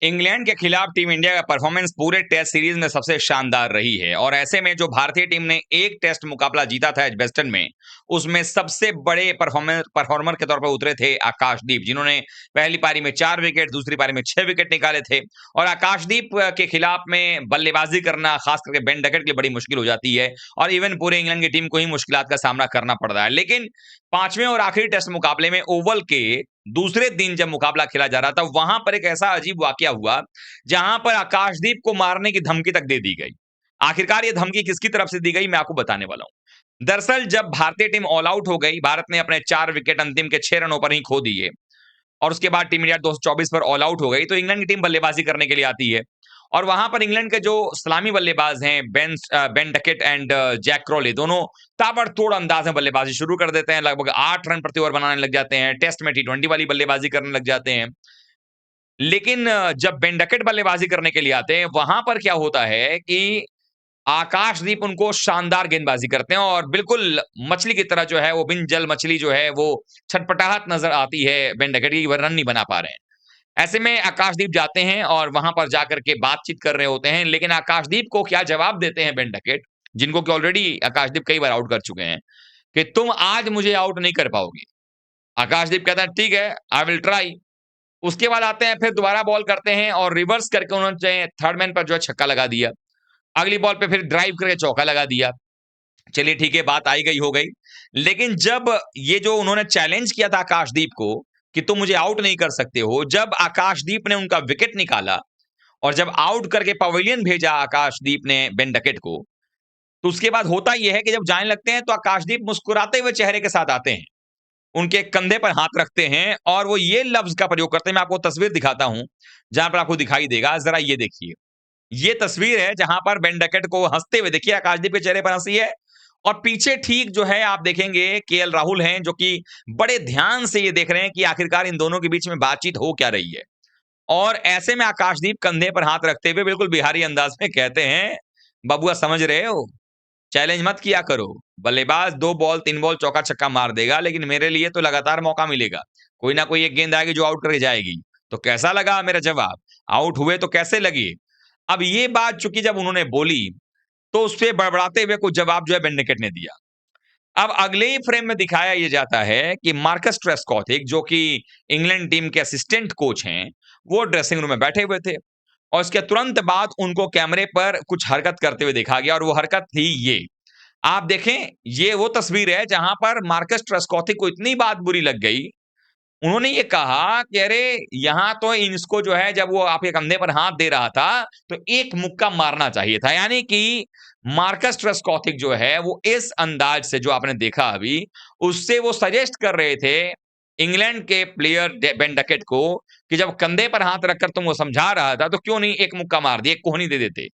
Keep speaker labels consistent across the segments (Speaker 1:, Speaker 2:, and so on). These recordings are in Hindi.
Speaker 1: इंग्लैंड के खिलाफ टीम इंडिया का परफॉर्मेंस पूरे टेस्ट सीरीज में सबसे शानदार रही है और ऐसे में जो भारतीय टीम ने एक टेस्ट मुकाबला जीता था एजबेस्टन में, उसमें सबसे बड़े परफॉर्मर के तौर पर उतरे थे आकाशदीप, जिन्होंने पहली पारी में 4 विकेट, दूसरी पारी में 6 विकेट निकाले थे। और आकाशदीप के खिलाफ में बल्लेबाजी करना खास करके बेन डकेट के लिए बड़ी मुश्किल हो जाती है और इवन पूरे इंग्लैंड की टीम को ही मुश्किलात का सामना करना पड़ रहा है। लेकिन पांचवें और आखिरी टेस्ट मुकाबले में ओवल के दूसरे दिन जब मुकाबला खेला जा रहा था, वहां पर एक ऐसा अजीब वाकया हुआ जहां पर आकाशदीप को मारने की धमकी तक दे दी गई। आखिरकार ये धमकी किसकी तरफ से दी गई, मैं आपको बताने वाला हूं। दरअसल जब भारतीय टीम ऑल आउट हो गई, भारत ने अपने 4 विकेट अंतिम के 6 रनों पर ही खो दिए और उसके बाद टीम इंडिया 224 पर ऑल आउट हो गई, तो इंग्लैंड की टीम बल्लेबाजी करने के लिए आती है। और वहां पर इंग्लैंड के जो सलामी बल्लेबाज हैं Ben Duckett and Zak Crawley, दोनों ताबड़तोड़ अंदाज में बल्लेबाजी शुरू कर देते हैं। लगभग 8 रन प्रति ओवर बनाने लग जाते हैं, टेस्ट में टी20 वाली बल्लेबाजी करने लग जाते हैं। लेकिन जब बेन डकेट बल्लेबाजी करने के लिए आते हैं, वहां पर क्या होता है कि आकाशदीप उनको शानदार गेंदबाजी करते हैं और बिल्कुल मछली की तरह जो है वो बिन जल मछली जो है वो छटपटाहट नजर आती है बेन डकेट की, वो रन नहीं बना पा रहे हैं। ऐसे में आकाशदीप जाते हैं और वहां पर जाकर के बातचीत कर रहे होते हैं, लेकिन आकाशदीप को क्या जवाब देते हैं बेन डकेट, जिनको कि ऑलरेडी आकाशदीप कई बार आउट कर चुके हैं, कि तुम आज मुझे आउट नहीं कर पाओगे। आकाशदीप कहता है ठीक है, आई विल ट्राई। उसके बाद आते हैं, फिर दोबारा बॉल करते हैं और रिवर्स करके उन्होंने थर्ड मैन पर जो है छक्का लगा दिया। अगली बॉल पे फिर ड्राइव करके चौका लगा दिया। चलिए ठीक है, बात आई गई हो गई। लेकिन जब ये जो उन्होंने चैलेंज किया था आकाशदीप को कि तुम मुझे आउट नहीं कर सकते हो, जब आकाशदीप ने उनका विकेट निकाला और जब आउट करके पवेलियन भेजा आकाशदीप ने बेन डकेट को, तो उसके बाद होता यह है कि जब जाने लगते हैं तो आकाशदीप मुस्कुराते हुए चेहरे के साथ आते हैं, उनके कंधे पर हाथ रखते हैं और वो ये लफ्ज का प्रयोग करते हैं। मैं आपको तस्वीर दिखाता हूं जहां पर आपको दिखाई देगा, जरा ये देखिए। ये तस्वीर है जहां पर बेन डकेट को हंसते हुए देखिए, आकाशदीप के चेहरे पर हंसी है और पीछे ठीक जो है आप देखेंगे केएल राहुल हैं, जो कि बड़े ध्यान से ये देख रहे हैं कि आखिरकार इन दोनों के बीच में बातचीत हो क्या रही है। और ऐसे में आकाशदीप कंधे पर हाथ रखते हुए बिल्कुल बिहारी अंदाज में कहते हैं, बबुआ समझ रहे हो, चैलेंज मत किया करो। बल्लेबाज 2 बॉल 3 बॉल चौका छक्का मार देगा, लेकिन मेरे लिए तो लगातार मौका मिलेगा। कोई ना कोई एक गेंद आएगी जो आउट करके जाएगी। तो कैसा लगा मेरा जवाब? आउट हुए तो कैसे लगी? अब ये बात चूंकि जब उन्होंने बोली, तो उसपे बड़बड़ाते हुए कुछ जवाब जो है बेन डकेट ने दिया। अब अगले ही फ्रेम में दिखाया ये जाता है कि मार्कस ट्रेस्कॉथिक, जो कि इंग्लैंड टीम के असिस्टेंट कोच हैं, वो ड्रेसिंग रूम में बैठे हुए थे और इसके तुरंत बाद उनको कैमरे पर कुछ हरकत करते हुए देखा गया और वो हरकत थी ये। आप देखें, ये वो तस्वीर है जहां पर मार्कस ट्रेस्कॉथिक को इतनी बात बुरी लग गई, उन्होंने ये कहा कि अरे यहाँ तो इसको जो है, जब वो आपके कंधे पर हाथ दे रहा था तो एक मुक्का मारना चाहिए था। यानी कि मार्कस ट्रेस्कॉथिक जो है वो इस अंदाज से जो आपने देखा अभी, उससे वो सजेस्ट कर रहे थे इंग्लैंड के प्लेयर बेन डकेट को कि जब कंधे पर हाथ रखकर तुम वो समझा रहा था तो क्यों नहीं एक मुक्का मार दिए, एक कोहनी दे देते।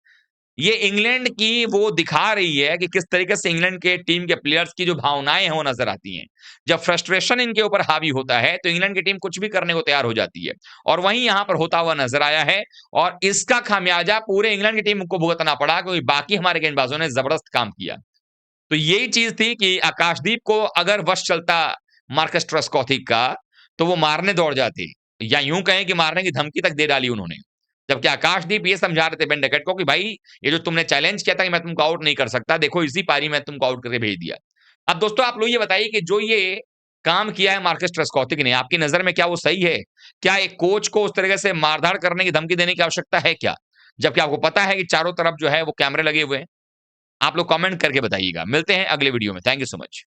Speaker 1: ये इंग्लैंड की वो दिखा रही है कि किस तरीके से इंग्लैंड के टीम के प्लेयर्स की जो भावनाएं हैं वो नजर आती हैं। जब फ्रस्ट्रेशन इनके ऊपर हावी होता है तो इंग्लैंड की टीम कुछ भी करने को तैयार हो जाती है और वहीं यहां पर होता हुआ नजर आया है और इसका खामियाजा पूरे इंग्लैंड की टीम को भुगतना पड़ा, क्योंकि बाकी हमारे गेंदबाजों ने जबरदस्त काम किया। तो यही चीज थी कि आकाशदीप को अगर वश चलता मार्कस ट्रेस्कॉथिक का, तो वो मारने दौड़ जाते, या यूं कहें कि मारने की धमकी तक दे डाली उन्होंने। जबकि आकाशदीप ये समझा रहे थे बेन डकेट को कि भाई, ये जो तुमने चैलेंज किया था कि मैं तुमको आउट नहीं कर सकता, देखो इसी पारी में तुमको आउट करके भेज दिया। अब दोस्तों आप लोग ये बताइए कि जो ये काम किया है मार्कस ट्रेस्कॉथिक ने, आपकी नजर में क्या वो सही है? क्या एक कोच को उस तरीके से मारधाड़ करने की धमकी देने की आवश्यकता है क्या? जबकि आपको पता है कि चारों तरफ जो है वो कैमरे लगे हुए हैं। आप लोग कमेंट करके बताइएगा। मिलते हैं अगले वीडियो में। Thank you so much.